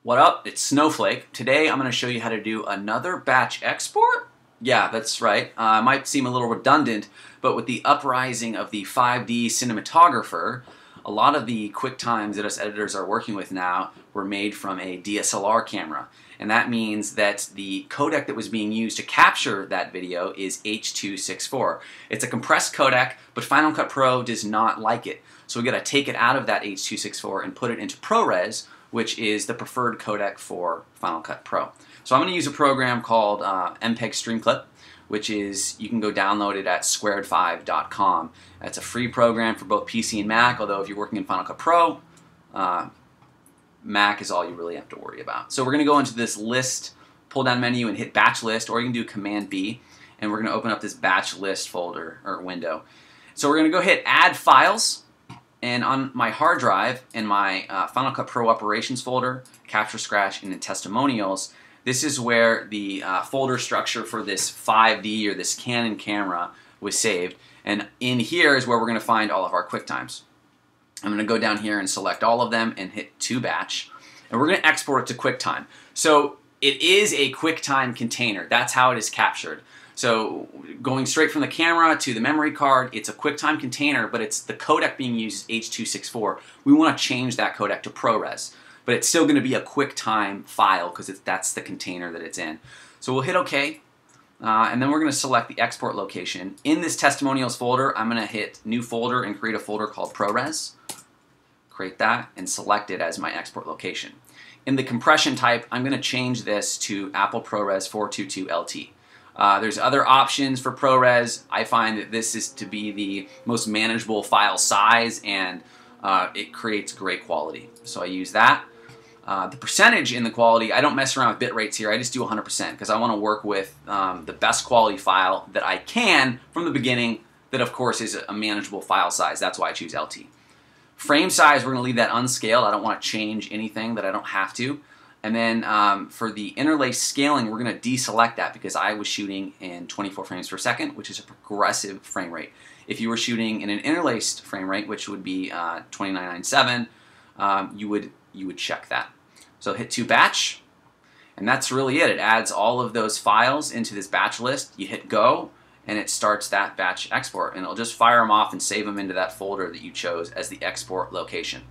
What up? It's Snowflake. Today I'm going to show you how to do another batch export. Yeah, that's right. It might seem a little redundant, but with the uprising of the 5D cinematographer, a lot of the QuickTimes that us editors are working with now were made from a DSLR camera. And that means that the codec that was being used to capture that video is H.264. It's a compressed codec, but Final Cut Pro does not like it. So we got to take it out of that H.264 and put it into ProRes, which is the preferred codec for Final Cut Pro. So I'm going to use a program called Mpeg Streamclip, which is, you can go download it at squared5.com. That's a free program for both PC and Mac, although if you're working in Final Cut Pro, Mac is all you really have to worry about. So we're going to go into this list, pull down menu and hit batch list, or you can do Command B, and we're going to open up this batch list folder or window. So we're going to go hit add files. And on my hard drive, in my Final Cut Pro operations folder, Capture Scratch, and in testimonials, this is where the folder structure for this 5D or this Canon camera was saved. And in here is where we're going to find all of our QuickTimes. I'm going to go down here and select all of them and hit to batch. And we're going to export it to QuickTime. So it is a QuickTime container. That's how it is captured. So going straight from the camera to the memory card, it's a QuickTime container, but it's the codec being used is H.264. We want to change that codec to ProRes, but it's still going to be a QuickTime file because that's the container that it's in. So we'll hit OK, and then we're going to select the export location. In this testimonials folder, I'm going to hit new folder and create a folder called ProRes. Create that and select it as my export location. In the compression type, I'm going to change this to Apple ProRes 422 LT. There's other options for ProRes. I find that this is to be the most manageable file size, and it creates great quality. So I use that. The percentage in the quality, I don't mess around with bit rates here. I just do 100% because I want to work with the best quality file that I can from the beginning that, of course, is a manageable file size. That's why I choose LT. Frame size, we're going to leave that unscaled. I don't want to change anything that I don't have to. And then for the interlace scaling, we're going to deselect that because I was shooting in 24 frames per second, which is a progressive frame rate. If you were shooting in an interlaced frame rate, which would be 2997, you would check that. So hit to batch, and that's really it. It adds all of those files into this batch list. You hit go, and it starts that batch export, and it'll just fire them off and save them into that folder that you chose as the export location.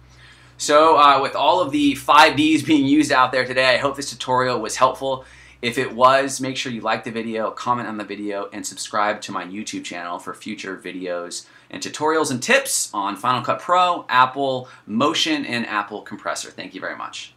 So with all of the 5Ds being used out there today, I hope this tutorial was helpful. If it was, make sure you like the video, comment on the video, and subscribe to my YouTube channel for future videos and tutorials and tips on Final Cut Pro, Apple Motion, and Apple Compressor. Thank you very much.